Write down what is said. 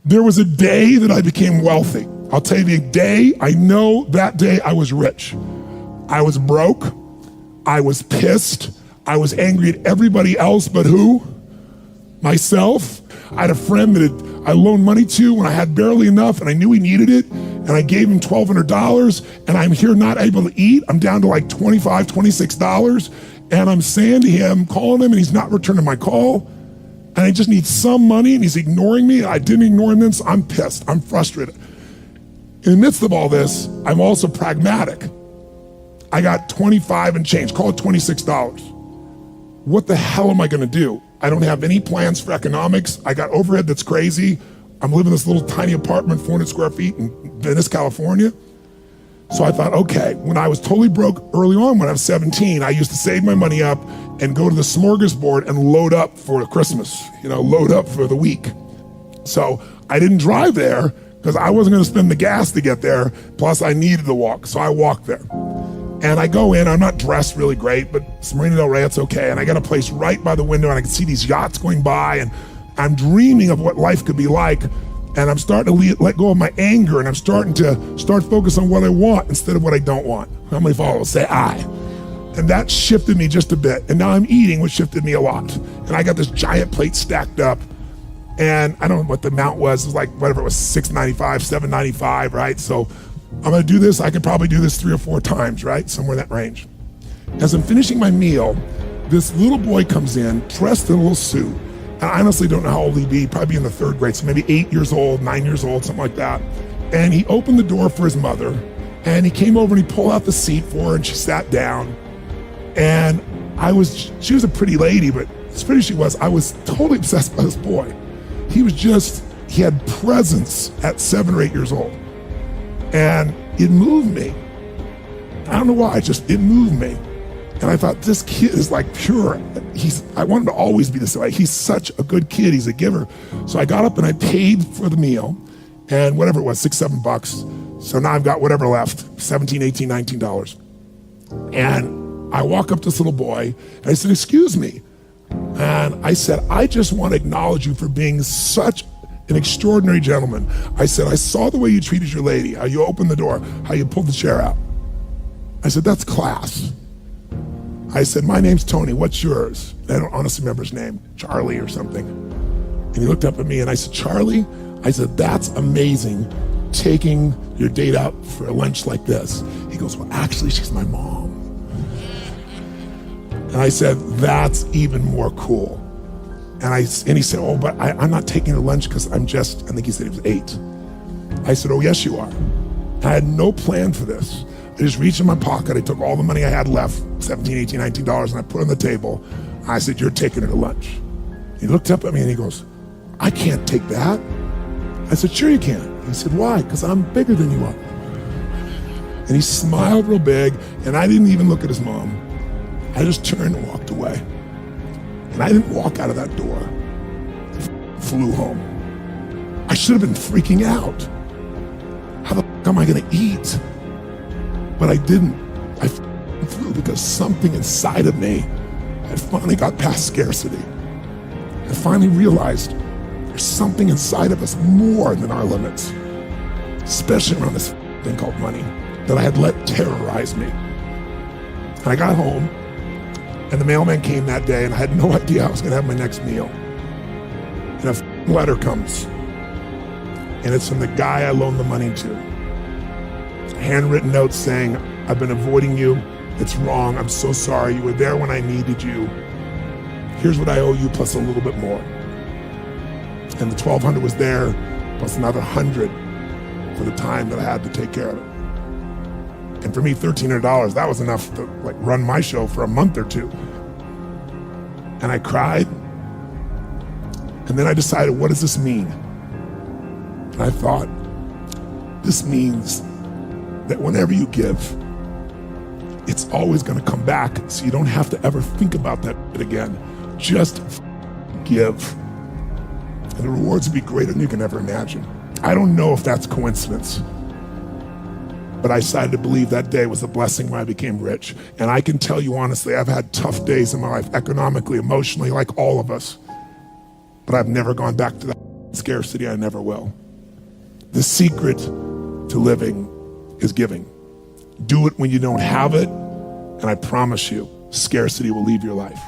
There was a day that I became wealthy. I'll tell you the day, I know that day I was rich. I was broke, I was pissed, I was angry at everybody else but who? Myself. I had a friend that I loaned money to when I had barely enough and I knew he needed it, and I gave him $1,200, and I'm here not able to eat. I'm down to like $25, $26, and I'm saying to him, calling him, and he's not returning my call. And I just need some money, and he's ignoring me. I didn't ignore him then, so I'm pissed, I'm frustrated. In the midst of all this, I'm also pragmatic. I got 25 and change, call it $26. What the hell am I gonna do? I don't have any plans for economics. I got overhead that's crazy. I'm living in this little tiny apartment, 400 square feet in Venice, California. So I thought, okay, when I was totally broke early on, when I was 17, I used to save my money up and go to the smorgasbord and load up for Christmas, load up for the week. So I didn't drive there because I wasn't gonna spend the gas to get there, plus I needed to walk, so I walked there. And I go in, I'm not dressed really great, but it's Marina Del Rey, it's okay. And I got a place right by the window, and I can see these yachts going by, and I'm dreaming of what life could be like. And I'm starting to let go of my anger, and I'm starting to focus on what I want instead of what I don't want. How many followers say I? And that shifted me just a bit. And now I'm eating, which shifted me a lot. And I got this giant plate stacked up, and I don't know what the amount was. It was like, whatever it was, $6.95, $7.95, right? So I'm gonna do this, I could probably do this 3 or 4 times, right? Somewhere in that range. As I'm finishing my meal, this little boy comes in, dressed in a little suit. I honestly don't know how old he'd be, probably in the 3rd grade, so maybe 8 years old, 9 years old, something like that. And he opened the door for his mother, and he came over and he pulled out the seat for her, and she sat down. And she was a pretty lady, but as pretty as she was, I was totally obsessed by this boy. He had presence at 7 or 8 years old. And it moved me. I don't know why, it moved me. And I thought, this kid is like pure. I want him to always be this way. He's such a good kid, he's a giver. So I got up and I paid for the meal, and whatever it was, $6, $7. So now I've got whatever left, $17, $18, $19. And I walk up to this little boy, and I said, excuse me. And I said, I just want to acknowledge you for being such an extraordinary gentleman. I said, I saw the way you treated your lady, how you opened the door, how you pulled the chair out. I said, that's class. I said, my name's Tony, what's yours? I don't honestly remember his name, Charlie or something. And he looked up at me and I said, Charlie? I said, that's amazing, taking your date out for a lunch like this. He goes, well, actually, she's my mom. And I said, that's even more cool. And he said, oh, but I'm not taking her lunch because I think he said he was 8. I said, oh, yes, you are. I had no plan for this. I just reached in my pocket, I took all the money I had left, $17, $18, $19, and I put it on the table. I said, you're taking her to lunch. He looked up at me and he goes, I can't take that. I said, sure you can. He said, why? Because I'm bigger than you are. And he smiled real big, and I didn't even look at his mom. I just turned and walked away. And I didn't walk out of that door. I flew home. I should have been freaking out. How the f am I gonna eat? But I didn't. I flew because something inside of me had finally got past scarcity. I finally realized there's something inside of us more than our limits, especially around this thing called money that I had let terrorize me. And I got home, and the mailman came that day, and I had no idea how I was gonna have my next meal. And a letter comes, and it's from the guy I loaned the money to. A handwritten note saying, I've been avoiding you, it's wrong, I'm so sorry, you were there when I needed you. Here's what I owe you plus a little bit more. And the $1,200 was there, plus another $100 for the time that I had to take care of it. And for me, $1,300, that was enough to run my show for a month or 2. And I cried. And then I decided, what does this mean? And I thought, this means that whenever you give, it's always gonna come back, so you don't have to ever think about that again. Just give. And the rewards will be greater than you can ever imagine. I don't know if that's coincidence, but I decided to believe that day was a blessing when I became rich. And I can tell you honestly, I've had tough days in my life, economically, emotionally, like all of us. But I've never gone back to that Scarcity, I never will. The secret to living is giving. Do it when you don't have it, and I promise you, scarcity will leave your life.